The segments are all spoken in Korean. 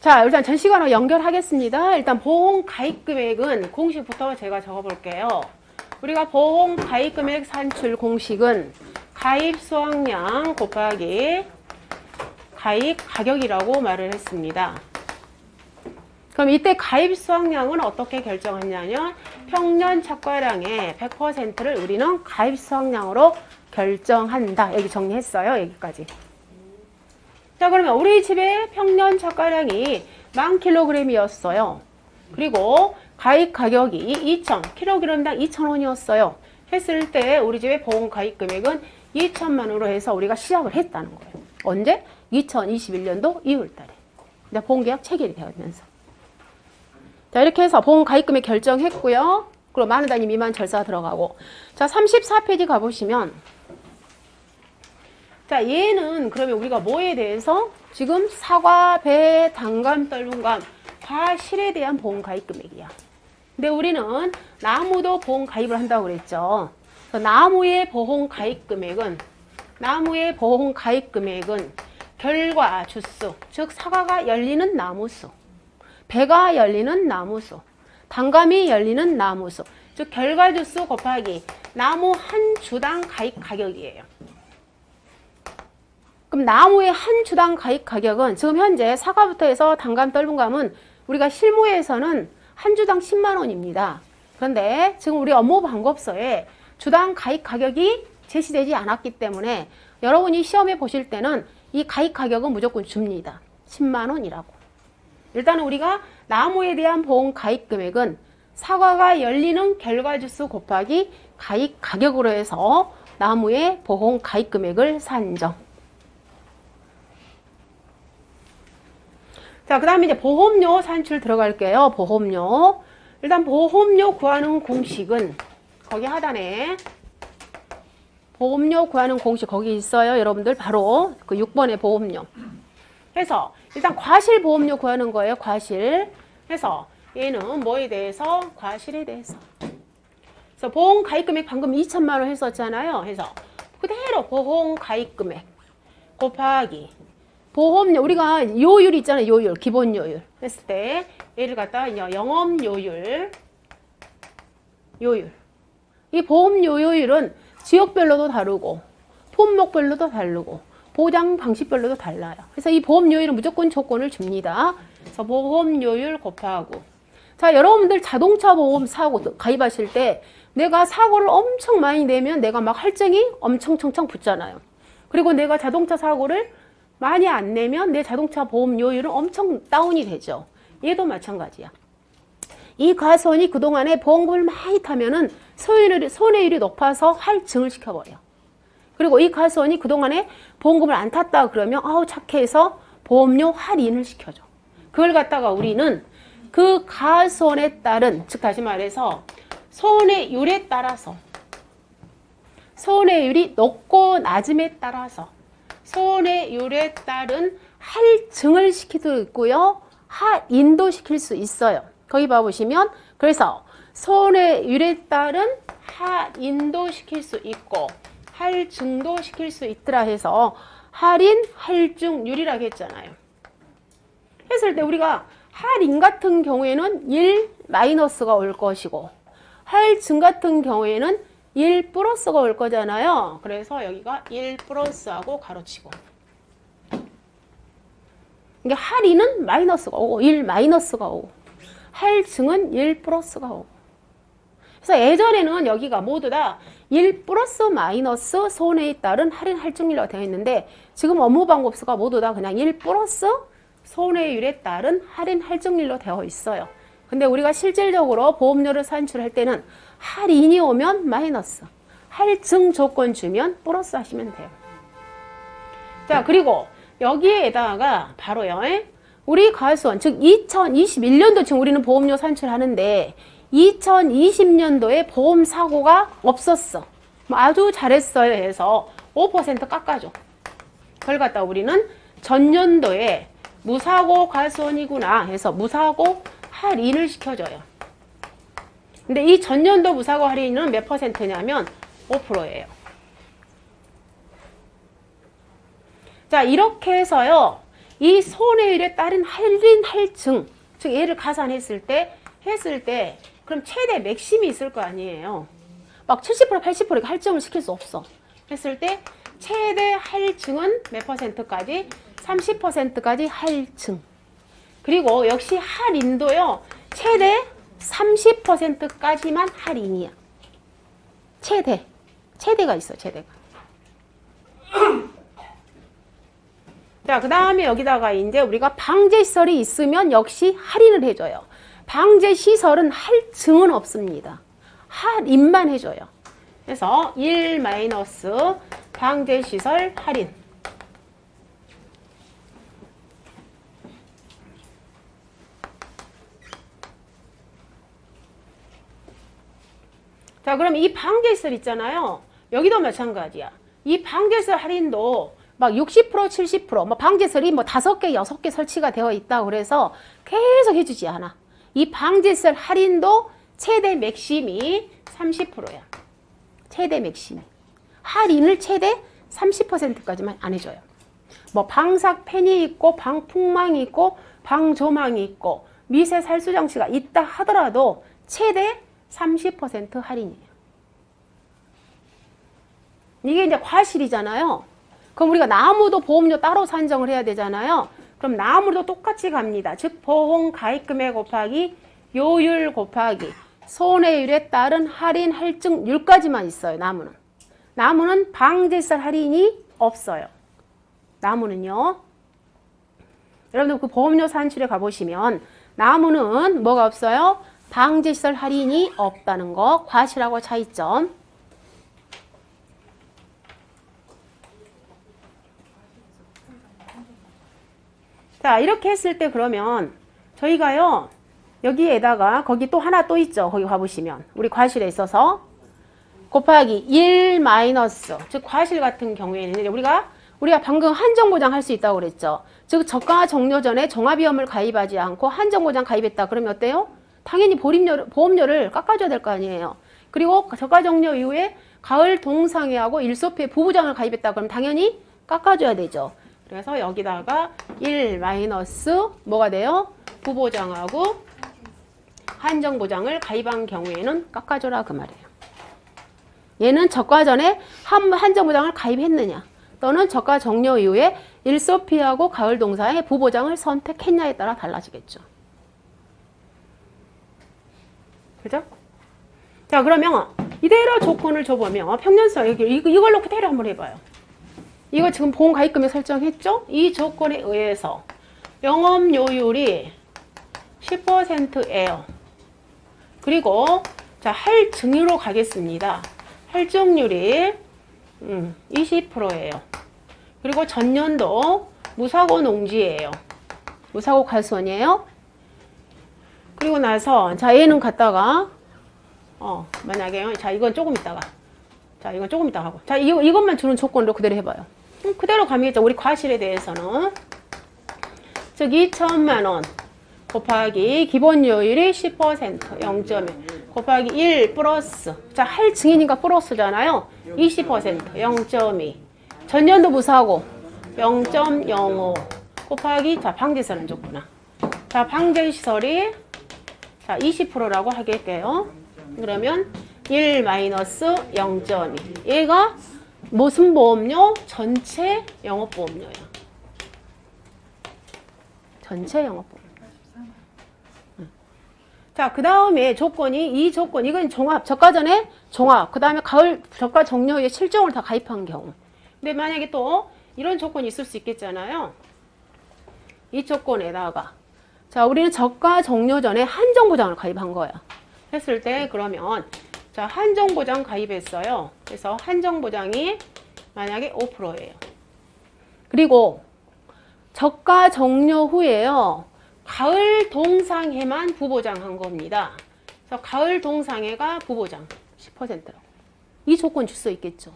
자, 일단 전 시간으로 연결하겠습니다. 일단 보험 가입 금액은 공식부터 제가 적어볼게요. 우리가 보험 가입 금액 산출 공식은 가입 수확량 곱하기 가입 가격이라고 말을 했습니다. 그럼 이때 가입 수확량은 어떻게 결정하냐면 평년 착과량의 100%를 우리는 가입 수확량으로 결정한다. 여기 정리했어요. 여기까지. 자, 그러면 우리 집에 평년 착과량이 10,000kg이었어요. 그리고 가입 가격이 2,000, kg당 2,000원이었어요. 했을 때 우리 집의 보험 가입 금액은 2,000만 원으로 해서 우리가 시작을 했다는 거예요. 언제? 2021년도 2월달에. 이제 보험계약 체결이 되면서. 자, 이렇게 해서 보험 가입 금액 결정했고요. 그리고 만 원 단위 미만 절차 들어가고. 자, 34페이지 가보시면. 자, 얘는 그러면 우리가 뭐에 대해서 지금 사과, 배, 단감, 떨분감, 과실에 대한 보험 가입 금액이야. 근데 우리는 나무도 보험 가입을 한다고 그랬죠. 그래서 나무의 보험 가입 금액은 결과 주수, 즉 사과가 열리는 나무수, 배가 열리는 나무수, 단감이 열리는 나무수, 즉 결과 주수 곱하기 나무 한 주당 가입 가격이에요. 그럼 나무의 한 주당 가입 가격은 지금 현재 사과부터 해서 단감, 떨분감은 우리가 실무에서는 한 주당 10만 원입니다. 그런데 지금 우리 업무 방법서에 주당 가입 가격이 제시되지 않았기 때문에 여러분이 시험에 보실 때는 이 가입 가격은 무조건 줍니다. 10만 원이라고. 일단은 우리가 나무에 대한 보험 가입 금액은 사과가 열리는 결과 주수 곱하기 가입 가격으로 해서 나무의 보험 가입 금액을 산정. 자, 그 다음에 이제 보험료 산출 들어갈게요. 보험료. 일단 보험료 구하는 공식은 거기 하단에 보험료 구하는 공식 거기 있어요. 여러분들 바로 그 6번의 보험료. 해서 일단 과실 보험료 구하는 거예요. 과실. 해서 얘는 뭐에 대해서? 과실에 대해서. 그래서 보험 가입 금액 방금 2,000만 원 했었잖아요. 해서 그대로 보험 가입 금액 곱하기 보험료, 우리가 요율 있잖아요. 요율, 기본 요율 했을 때 얘를 갖다가 영업 요율. 이 보험료 요율은 지역별로도 다르고 품목별로도 다르고 보장 방식별로도 달라요. 그래서 이 보험료율은 무조건 조건을 줍니다. 그래서 보험료율 곱하고. 자, 여러분들 자동차 보험 사고 가입하실 때 내가 사고를 엄청 많이 내면 내가 막 할증이 엄청 청청 붙잖아요. 그리고 내가 자동차 사고를 많이 안 내면 내 자동차 보험료율은 엄청 다운이 되죠. 얘도 마찬가지야. 이 과수원이 그동안에 보험금을 많이 타면은 손해율이 높아서 할증을 시켜버려. 그리고 이 과수원이 그동안에 보험금을 안 탔다 그러면 아우 착해서 보험료 할인을 시켜줘. 그걸 갖다가 우리는 그 과수원에 따른, 즉 다시 말해서 손해율에 따라서 손해율이 높고 낮음에 따라서 손해율에 따른 할증을 시킬 수 있고요. 할인도 시킬 수 있어요. 거기 봐보시면 그래서 손해율에 따른 할인도 시킬 수 있고 할증도 시킬 수 있더라 해서 할인, 할증률이라고 했잖아요. 했을 때 우리가 할인 같은 경우에는 1 마이너스가 올 것이고 할증 같은 경우에는 1 플러스가 올 거잖아요. 그래서 여기가 1 플러스하고 가로치고. 이게 할인은 마이너스가 오고 1 마이너스가 오고 할증은 1 플러스가 오고. 그래서 예전에는 여기가 모두 다 1 플러스 마이너스 손해에 따른 할인 할증률이라고 되어 있는데 지금 업무 방법서가 모두 다 그냥 1 플러스 손해율에 따른 할인 할증률로 되어 있어요. 근데 우리가 실질적으로 보험료를 산출할 때는 할인이 오면 마이너스, 할증 조건 주면 플러스 하시면 돼요. 자, 그리고 여기에다가 바로요. 우리 과수원, 즉 2021년도 지금 우리는 보험료 산출하는데 2020년도에 보험 사고가 없었어. 아주 잘했어요 해서 5% 깎아줘. 그걸 갖다 우리는 전년도에 무사고 과수원이구나 해서 무사고 할인을 시켜줘요. 근데 이 전년도 무사고 할인은 몇 퍼센트냐면 5%예요. 자, 이렇게 해서요. 이 손해율에 따른 할인 할증, 즉 얘를 가산했을 때 그럼 최대 맥심이 있을 거 아니에요. 막 70% 80% 할증을 시킬 수 없어. 했을 때 최대 할증은 몇 퍼센트까지? 30%까지 할증. 그리고 역시 할인도요. 최대 30%까지만 할인이야. 최대가 있어, 최대가. 자, 그 다음에 여기다가 이제 우리가 방제시설이 있으면 역시 할인을 해줘요. 방제시설은 할증은 없습니다. 할인만 해줘요. 그래서 1 마이너스 방제시설 할인. 자, 그럼 이 방제시설 있잖아요. 여기도 마찬가지야. 이 방제시설 할인도 막 60%, 70%, 뭐 방제시설이 뭐 5개, 6개 설치가 되어 있다고 그래서 계속 해주지 않아. 이 방제시설 할인도 최대 맥심이 30%야. 최대 맥심이. 할인을 최대 30%까지만 안 해줘요. 뭐 방사팬이 있고, 방풍망이 있고, 방조망이 있고, 미세 살수 장치가 있다 하더라도 최대 30% 할인이에요. 이게 이제 과실이잖아요. 그럼 우리가 나무도 보험료 따로 산정을 해야 되잖아요. 그럼 나무도 똑같이 갑니다. 즉 보험 가입금액 곱하기 요율 곱하기 손해율에 따른 할인 할증률까지만 있어요. 나무는 방제시설 할인이 없어요. 나무는요. 여러분들 그 보험료 산출에 가보시면 나무는 뭐가 없어요? 방제시설 할인이 없다는 거, 과실하고 차이점. 자, 이렇게 했을 때 그러면 저희가요, 여기에다가 거기 또 하나 또 있죠. 거기 가보시면 우리 과실에 있어서 곱하기 1 마이너스, 즉 과실 같은 경우에는 우리가 방금 한정보장 할 수 있다고 그랬죠. 즉 저가 종료 전에 종합위험을 가입하지 않고 한정보장 가입했다. 그러면 어때요? 당연히 보험료를 깎아줘야 될 거 아니에요. 그리고 저가 종료 이후에 가을 동상회하고 일소피에 부보장을 가입했다. 그럼 당연히 깎아줘야 되죠. 그래서 여기다가 1 마이너스 뭐가 돼요? 부보장하고 한정보장을 가입한 경우에는 깎아줘라 그 말이에요. 얘는 저가 전에 한정보장을 가입했느냐 또는 저가 종료 이후에 일소피하고 가을 동사의 부보장을 선택했냐에 따라 달라지겠죠. 그죠? 자, 그러면 이대로 조건을 줘보면 평년수 이걸로 그대로 한번 해봐요. 이거 지금 보험 가입금액 설정했죠? 이 조건에 의해서 영업요율이 10%예요. 그리고 자, 할증으로 가겠습니다. 할증률이 20%예요. 그리고 전년도 무사고 농지예요. 무사고 갈수원이에요. 그리고 나서 자, 얘는 갖다가 만약에 자, 이건 조금 있다가 하고 자, 이것만 주는 조건으로 그대로 해봐요. 그대로 가면겠죠. 우리 과실에 대해서는 즉 2천만 원 곱하기 기본요율이 10% 0.1 곱하기 1 플러스 자, 할증이니까 플러스잖아요. 20% 0.2 전년도 무사고 0.05 곱하기 자, 방제시설은 좋구나. 자, 방제시설이 자, 20%라고 하겠게요. 그러면 1 마이너스 0.2 얘가 무슨 보험료? 전체 영업보험료야. 전체 영업보험료. 자, 그 다음에 이건 종합, 저가 전에 종합, 그 다음에 가을 저가 종료에 실종을 다 가입한 경우. 근데 만약에 또 이런 조건이 있을 수 있겠잖아요. 이 조건에다가 자, 우리는 저가 종료 전에 한정보장을 가입한 거야. 했을 때 그러면 자, 한정보장 가입했어요. 그래서 한정보장이 만약에 5%예요. 그리고 저가 종료 후에요. 가을 동상해만 부보장한 겁니다. 그래서 가을 동상해가 부보장 10%라고. 이 조건 줄 수 있겠죠.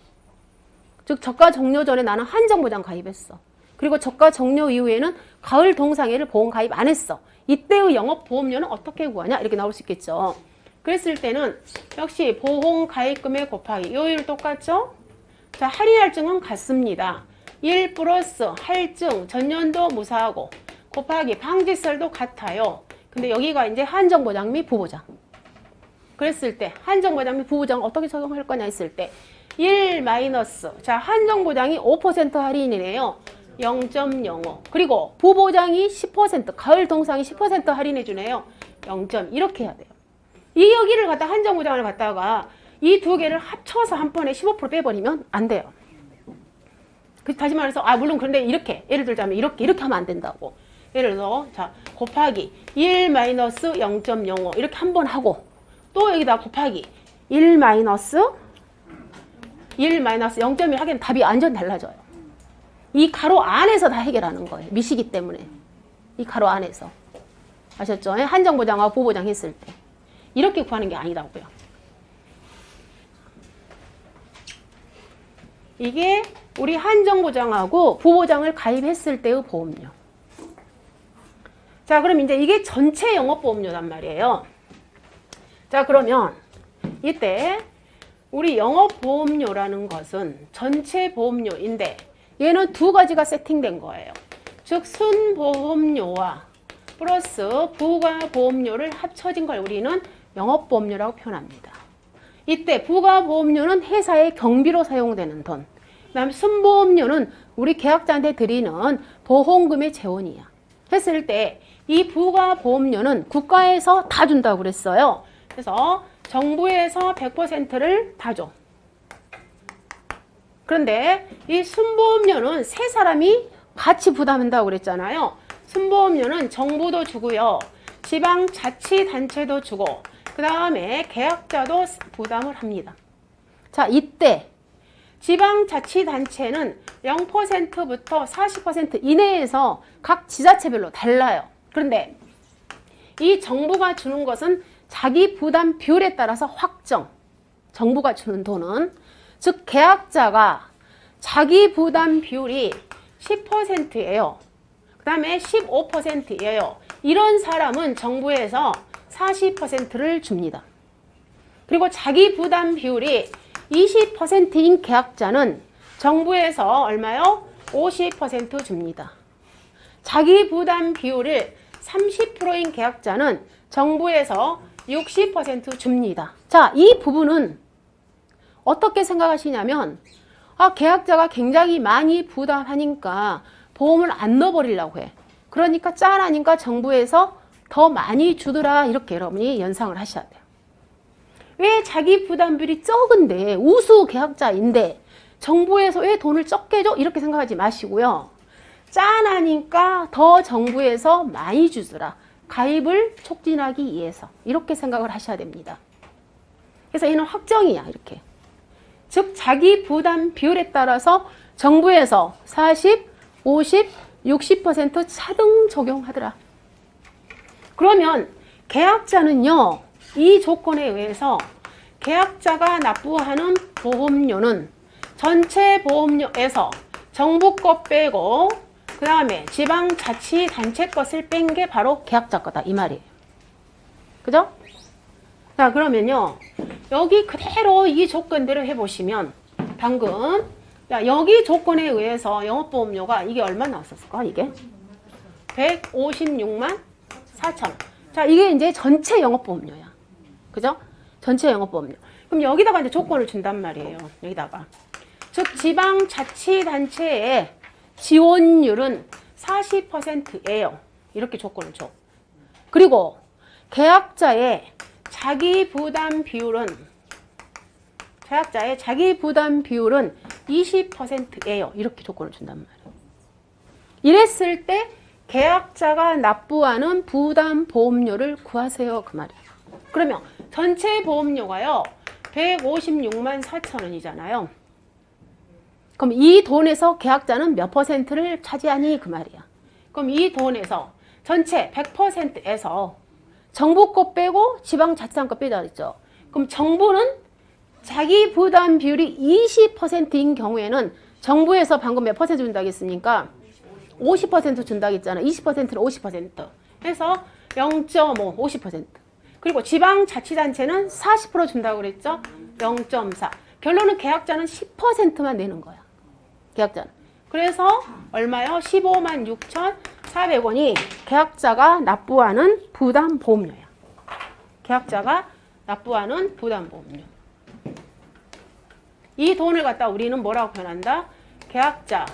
즉 저가 종료 전에 나는 한정보장 가입했어. 그리고 저가 종료 이후에는 가을 동상해를 보험 가입 안 했어. 이때의 영업보험료는 어떻게 구하냐? 이렇게 나올 수 있겠죠. 그랬을 때는 역시 보험 가입금액 곱하기 요율 똑같죠? 자, 할인 할증은 같습니다. 1 플러스 할증 전년도 무사하고 곱하기 방지설도 같아요. 근데 여기가 이제 한정보장 및 부보장. 그랬을 때 한정보장 및 부보장 어떻게 적용할 거냐 했을 때 1 마이너스 자 한정보장이 5% 할인이네요. 0.05 그리고 부보장이 10% 가을 동상이 10% 할인해 주네요. 0. 이렇게 해야 돼요. 이 여기를 갖다 한정보장을 갖다가 이 두 개를 합쳐서 한 번에 15% 빼버리면 안 돼요. 다시 말해서 물론 그런데 이렇게 예를 들자면 이렇게 하면 안 된다고. 예를 들어서 자 곱하기 1 마이너스 0.05 이렇게 한 번 하고 또 여기다 곱하기 1 마이너스 0.1 하기엔 답이 완전 달라져요. 이 가로 안에서 다 해결하는 거예요. 미시기 때문에. 이 가로 안에서. 아셨죠? 한정보장과 부보장 했을 때. 이렇게 구하는 게 아니라고요. 이게 우리 한정보장하고 부보장을 가입했을 때의 보험료. 자, 그럼 이제 이게 전체 영업보험료란 말이에요. 자, 그러면 이때 우리 영업보험료라는 것은 전체 보험료인데 얘는 두 가지가 세팅된 거예요. 즉 순보험료와 플러스 부가보험료를 합쳐진 걸 우리는 영업보험료라고 표현합니다. 이때 부가보험료는 회사의 경비로 사용되는 돈, 그 다음에 순보험료는 우리 계약자한테 드리는 보험금의 재원이야. 했을 때 이 부가보험료는 국가에서 다 준다고 그랬어요. 그래서 정부에서 100%를 다 줘. 그런데 이 순보험료는 세 사람이 같이 부담한다고 그랬잖아요. 순보험료는 정부도 주고요. 지방자치단체도 주고 그 다음에 계약자도 부담을 합니다. 자, 이때 지방자치단체는 0%부터 40% 이내에서 각 지자체별로 달라요. 그런데 이 정부가 주는 것은 자기 부담 비율에 따라서 확정. 정부가 주는 돈은 즉 계약자가 자기 부담 비율이 10%예요. 그 다음에 15%예요. 이런 사람은 정부에서 40%를 줍니다. 그리고 자기 부담 비율이 20%인 계약자는 정부에서 얼마요? 50% 줍니다. 자기 부담 비율을 30%인 계약자는 정부에서 60% 줍니다. 자, 이 부분은 어떻게 생각하시냐면 계약자가 굉장히 많이 부담하니까 보험을 안 넣어버리려고 해. 그러니까 짠하니까 정부에서 더 많이 주더라 이렇게 여러분이 연상을 하셔야 돼요. 왜 자기 부담비율이 적은데 우수 계약자인데 정부에서 왜 돈을 적게 줘? 이렇게 생각하지 마시고요. 짠하니까 더 정부에서 많이 주더라. 가입을 촉진하기 위해서 이렇게 생각을 하셔야 됩니다. 그래서 얘는 확정이야 이렇게. 즉 자기 부담 비율에 따라서 정부에서 40, 50, 60% 차등 적용하더라. 그러면 계약자는요. 이 조건에 의해서 계약자가 납부하는 보험료는 전체 보험료에서 정부 것 빼고 그 다음에 지방자치단체 것을 뺀 게 바로 계약자 거다 이 말이에요. 그죠? 자, 그러면요. 여기 그대로 이 조건대로 해보시면 방금 여기 조건에 의해서 영업보험료가 이게 얼마 나왔었을까? 이게 156만 4천. 자, 이게 이제 전체 영업보험료야. 그죠? 전체 영업보험료. 그럼 여기다가 이제 조건을 준단 말이에요. 여기다가. 즉 지방자치단체의 지원율은 40%예요. 이렇게 조건을 줘. 그리고 계약자의 자기 부담 비율은 20%예요. 이렇게 조건을 준단 말이에요. 이랬을 때 계약자가 납부하는 부담 보험료를 구하세요. 그 말이에요. 그러면 전체 보험료가요. 156만 4천 원이잖아요. 그럼 이 돈에서 계약자는 몇 %를 차지하니? 그 말이야. 그럼 이 돈에서 전체 100%에서 정부 거 빼고 지방자치단 거 빼자 그랬죠. 그럼 정부는 자기 부담 비율이 20%인 경우에는 정부에서 방금 몇 % 준다고 했습니까? 50% 준다고 했잖아. 20%는 50%. 해서 0.5, 50%. 그리고 지방자치단체는 40% 준다고 그랬죠? 0.4. 결론은 계약자는 10%만 내는 거야. 계약자는. 그래서 얼마요? 156,400원이 계약자가 납부하는 부담보험료야. 계약자가 납부하는 부담보험료. 이 돈을 갖다 우리는 뭐라고 표현한다? 계약자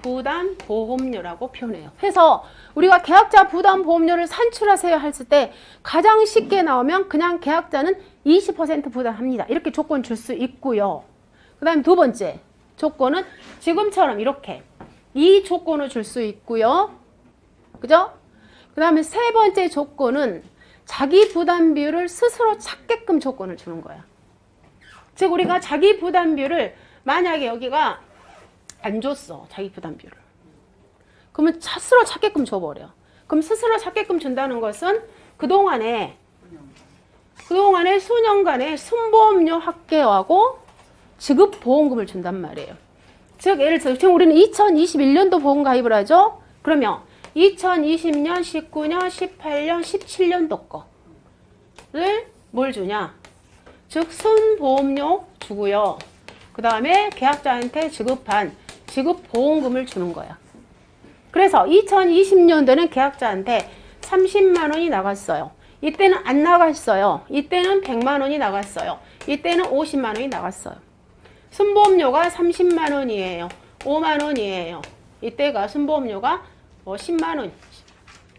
부담보험료라고 표현해요. 그래서 우리가 계약자 부담보험료를 산출하세요 했을 때 가장 쉽게 나오면 그냥 계약자는 20% 부담합니다. 이렇게 조건 줄 수 있고요. 그 다음에 두 번째 조건은 지금처럼 이렇게 이 조건을 줄 수 있고요. 그죠? 그 다음에 세 번째 조건은 자기 부담 비율을 스스로 찾게끔 조건을 주는 거야. 즉 우리가 자기 부담 비율을 만약에 여기가 안 줬어. 자기 부담 비율을. 그러면 스스로 찾게끔 줘버려. 그럼 스스로 찾게끔 준다는 것은 그동안에 수년간의 순보험료 합계하고 지급보험금을 준단 말이에요. 즉 예를 들어서 지금 우리는 2021년도 보험 가입을 하죠. 그러면 2020년, 19년, 18년, 17년도 거를 뭘 주냐? 즉 순보험료 주고요. 그 다음에 계약자한테 지급한 지급보험금을 주는 거야. 그래서 2020년도에는 계약자한테 30만 원이 나갔어요. 이때는 안 나갔어요. 이때는 100만 원이 나갔어요. 이때는 50만 원이 나갔어요. 순보험료가 30만 원이에요. 5만 원이에요. 이때가 순보험료가 10만 원,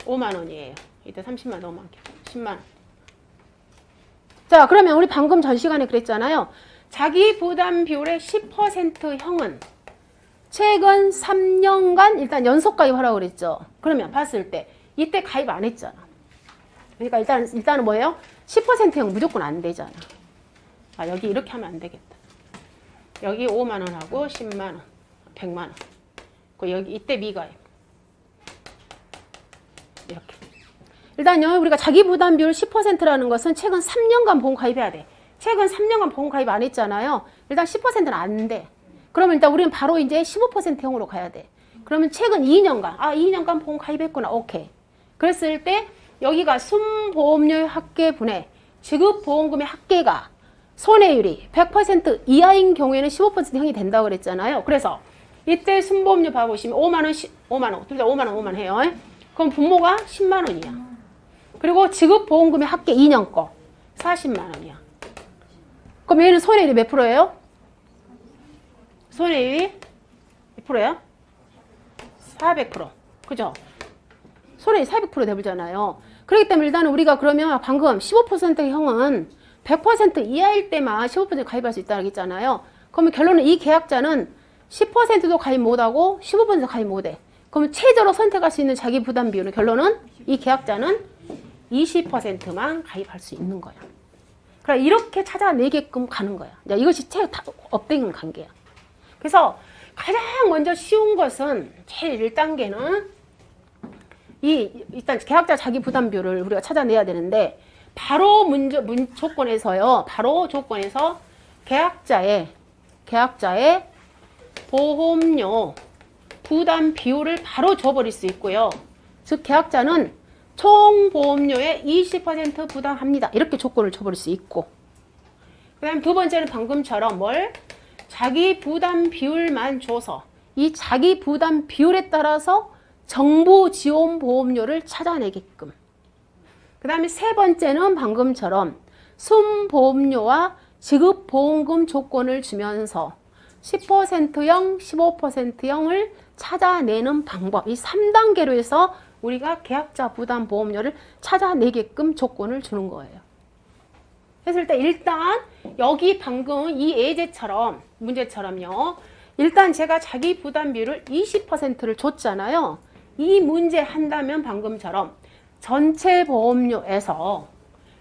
5만 원이에요. 이때 30만 원, 5만 원, 10만 원. 자, 그러면 우리 방금 전 시간에 그랬잖아요. 자기 부담 비율의 10%형은 최근 3년간 일단 연속 가입하라고 그랬죠. 그러면 봤을 때 이때 가입 안 했잖아. 그러니까 일단은 뭐예요? 10%형 무조건 안 되잖아. 아, 여기 이렇게 하면 안 되겠다. 여기 5만 원하고 10만 원, 100만 원. 그 여기 이때 미가입. 이렇게. 일단요, 우리가 자기 부담 비율 10%라는 것은 최근 3년간 보험 가입해야 돼. 최근 3년간 보험 가입 안 했잖아요. 일단 10%는 안 돼. 그러면 일단 우리는 바로 이제 15%형으로 가야 돼. 그러면 최근 2년간, 2년간 보험 가입했구나. 오케이. 그랬을 때 여기가 순보험료 합계분의 지급보험금의 합계가 손해율이 100% 이하인 경우에는 15%형이 된다고 그랬잖아요. 그래서 이때 순보험료 봐보시면 5만 원, 5만 원, 둘 다 5만 원, 5만 원 해요. 그럼 분모가 10만 원이야. 그리고 지급보험금의 합계 2년 거 40만 원이야. 그럼 얘는 손해율이 몇 프로예요? 손해율이 몇 프로야? 400%. 그죠? 손해율이 400% 되잖아요. 그렇기 때문에 일단은 우리가 그러면 방금 15%형은 100% 이하일 때만 15% 가입할 수 있다고 했잖아요. 그러면 결론은 이 계약자는 10%도 가입 못하고 15%도 가입 못해. 그러면 최저로 선택할 수 있는 자기 부담 비율은 결론은 이 계약자는 20%만 가입할 수 있는 거야. 그래 이렇게 찾아내게끔 가는 거야. 이것이 업되는 관계야. 그래서 가장 먼저 쉬운 것은 제일 1단계는 일단 계약자 자기 부담 비율을 우리가 찾아내야 되는데 바로 조건에서요. 바로 조건에서 계약자의 보험료 부담 비율을 바로 줘버릴 수 있고요. 즉 계약자는 총 보험료의 20% 부담합니다. 이렇게 조건을 줘버릴 수 있고 그 다음 두 번째는 방금처럼 자기 부담 비율만 줘서 이 자기 부담 비율에 따라서 정부 지원 보험료를 찾아내게끔 그 다음에 세 번째는 방금처럼 순보험료와 지급보험금 조건을 주면서 10%형, 15%형을 찾아내는 방법 이 3단계로 해서 우리가 계약자 부담 보험료를 찾아내게끔 조건을 주는 거예요. 했을 때 일단 여기 방금 이 예제처럼 문제처럼요. 일단 제가 자기 부담 비율을 20%를 줬잖아요. 이 문제 한다면 방금처럼 전체 보험료에서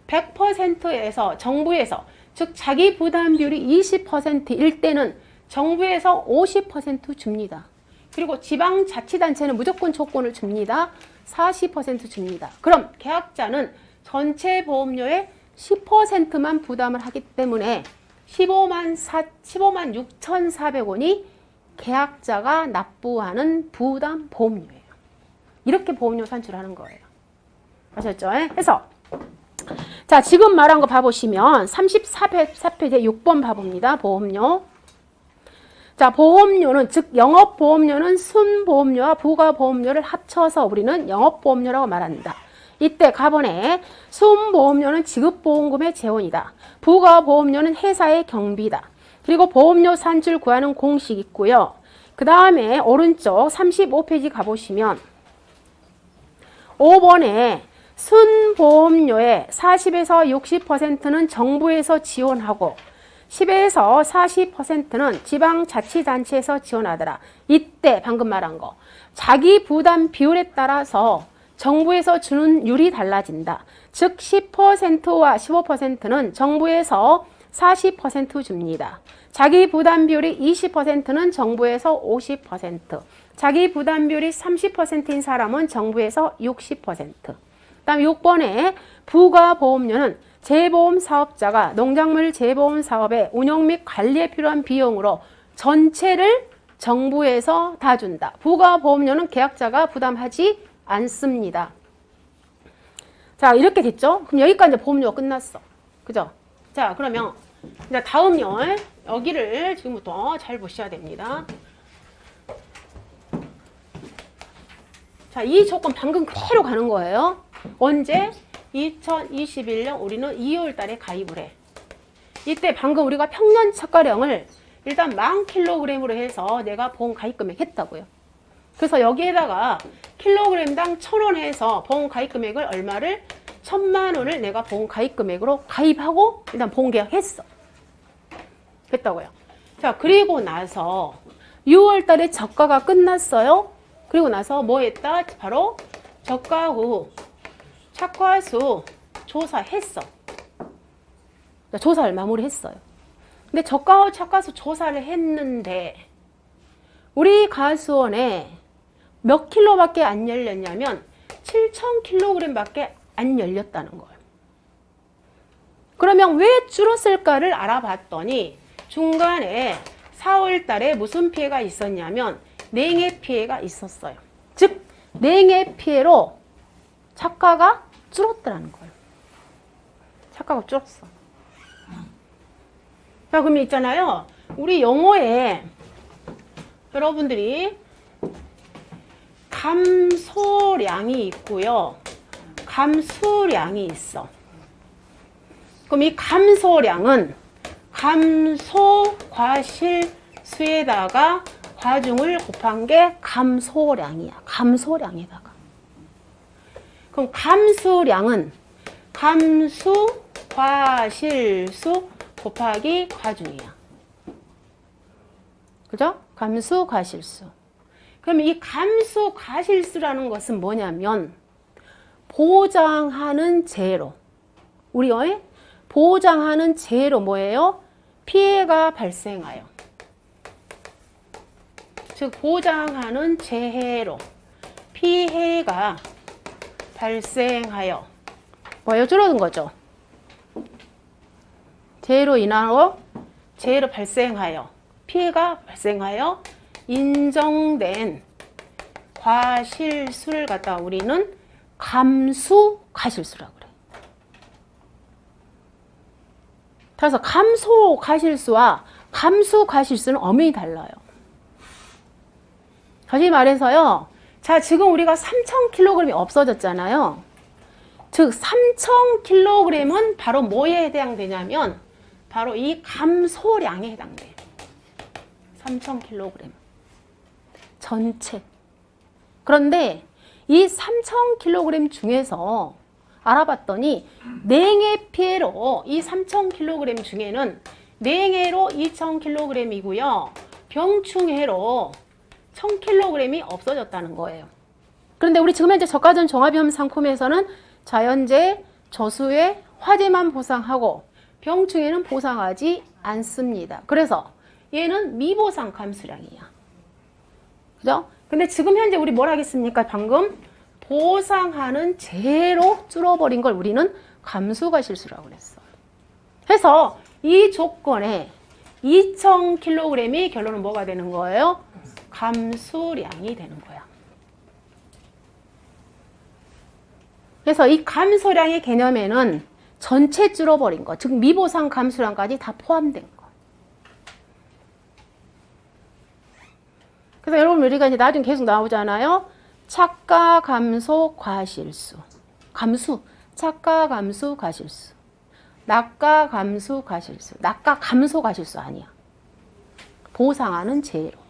100%에서 정부에서 즉 자기 부담 비율이 20%일 때는 정부에서 50% 줍니다. 그리고 지방자치단체는 무조건 조건을 줍니다. 40% 줍니다. 그럼 계약자는 전체 보험료의 10%만 부담을 하기 때문에 15만 6,400원이 계약자가 납부하는 부담 보험료예요. 이렇게 보험료 산출하는 거예요. 아셨죠? 그래서 자 지금 말한 거 봐보시면 34페이지 6번 봐봅니다. 보험료. 자, 보험료는, 즉 영업보험료는 순보험료와 부가보험료를 합쳐서 우리는 영업보험료라고 말한다. 이때 가번에 순보험료는 지급보험금의 재원이다. 부가보험료는 회사의 경비다. 그리고 보험료 산출 구하는 공식 있고요. 그 다음에 오른쪽 35페이지 가보시면 5번에 순보험료의 40에서 60%는 정부에서 지원하고 10에서 40%는 지방자치단체에서 지원하더라. 이때 방금 말한 거. 자기 부담 비율에 따라서 정부에서 주는 율이 달라진다. 즉 10%와 15%는 정부에서 40% 줍니다. 자기 부담 비율이 20%는 정부에서 50%, 자기 부담 비율이 30%인 사람은 정부에서 60%. 다음 6번에 부가보험료는 재보험 사업자가 농작물 재보험 사업의 운영 및 관리에 필요한 비용으로 전체를 정부에서 다 준다. 부가보험료는 계약자가 부담하지 않습니다. 자, 이렇게 됐죠? 그럼 여기까지 보험료가 끝났어. 그죠? 자, 그러면 이제 다음요. 여기를 지금부터 잘 보셔야 됩니다. 자, 이 조건 방금 그대로 가는 거예요. 언제? 2021년 우리는 2월 달에 가입을 해. 이때 방금 우리가 평년 착가량을 일단 10,000kg으로 해서 내가 보험 가입 금액 했다고요. 그래서 여기에다가 킬로그램당 1,000원 해서 보험 가입 금액을 얼마를? 1,000만 원을 내가 보험 가입 금액으로 가입하고 일단 보험 계약했어. 됐다고요. 자, 그리고 나서 6월 달에 저가가 끝났어요. 그리고 나서 뭐 했다? 바로 저가 후 착과수 조사했어. 조사를 마무리했어요. 근데 저가 후 착과수 조사를 했는데 우리 가수원에 몇 킬로밖에 안 열렸냐면 7,000kg밖에 안 열렸다는 거예요. 그러면 왜 줄었을까를 알아봤더니 중간에 4월 달에 무슨 피해가 있었냐면 냉해 피해가 있었어요. 즉 냉해 피해로 착가가 줄었다는 거예요. 착가가 줄었어. 자, 그럼 있잖아요. 우리 영어에 여러분들이 감소량이 있고요. 감수량이 있어. 그럼 이 감소량은 감소 과실수에다가 과중을 곱한 게 감소량이야. 감소량에다가. 그럼 감수량은 감수 과실수 곱하기 과중이야. 그죠? 감수 과실수. 그럼 이 감수 과실수라는 것은 뭐냐면 보장하는 재로. 우리의 보장하는 재로 뭐예요? 피해가 발생하여. 즉 보장하는 재해로 피해가 발생하여 뭐예요? 줄어든 거죠. 재해로 인하여 재해로 발생하여 피해가 발생하여 인정된 과실수를 갖다 우리는 감수 과실수라고 그래. 그래서 감소 과실수와 감수 과실수는 엄연히 달라요. 다시 말해서요. 자, 지금 우리가 3,000kg이 없어졌잖아요. 즉 3,000kg은 바로 뭐에 해당되냐면 바로 이 감소량에 해당돼. 3,000kg 전체. 그런데 이 3,000kg 중에서 알아봤더니 냉해 피해로 이 3,000kg 중에는 냉해로 2,000kg이고요. 병충해로 1,000kg이 없어졌다는 거예요. 그런데 우리 지금 현재 저가전 종합위험 상품에서는 자연재해, 저수해, 화재만 보상하고 병충해는 보상하지 않습니다. 그래서 얘는 미보상 감수량이야. 그죠? 근데 지금 현재 우리 뭘 하겠습니까? 방금 보상하는 재해로 줄어버린 걸 우리는 감수과실수라고 그랬어. 해서 이 조건에 2,000kg이 결론은 뭐가 되는 거예요? 감수량이 되는 거야. 그래서 이 감소량의 개념에는 전체 줄어버린 거, 즉 미보상 감수량까지 다 포함된 거. 그래서 여러분 우리가 이제 나중에 계속 나오잖아요. 착가, 감소, 과실수. 감수. 착가, 감수, 과실수. 낙가, 감수, 과실수. 낙가, 감소, 과실수 아니야. 보상하는 재료.